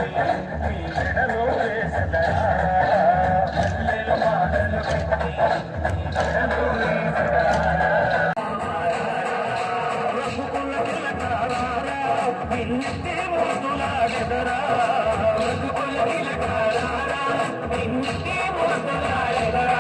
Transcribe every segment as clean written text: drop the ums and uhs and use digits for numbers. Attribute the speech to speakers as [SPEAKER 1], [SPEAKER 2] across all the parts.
[SPEAKER 1] మీ మెడలో వేసదరా మల్లెలు మాలలు పెట్టి మీ మెడలో వేసదరా రఘుకుల తిలకారా నిన్నెత్తి మోతులాడెదరా రఘుకుల తిలకారా నిన్నెత్తి మోతులాడెదరా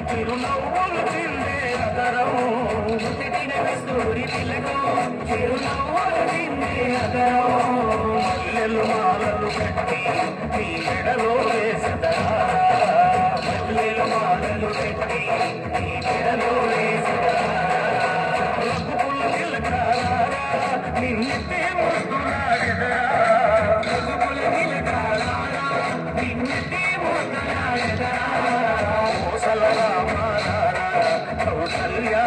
[SPEAKER 1] చిరునవ్వులు తిండే అదరం పుట్టిన కస్తూరి తిలకం చిరునవ్వులు తిండే అదరం మల్లెలు మాలలు కట్టి మీ మెడలో వేసదరా మల్లెలు మాలలు కట్టి మీ మెడలో వేసదరా రఘుకుల తిలకారా నిన్నెత్తే ముద్దులాడెదరా రఘుకుల తిలకారా నిన్నెత్తే ముద్దులాడెదరా కౌసల్యా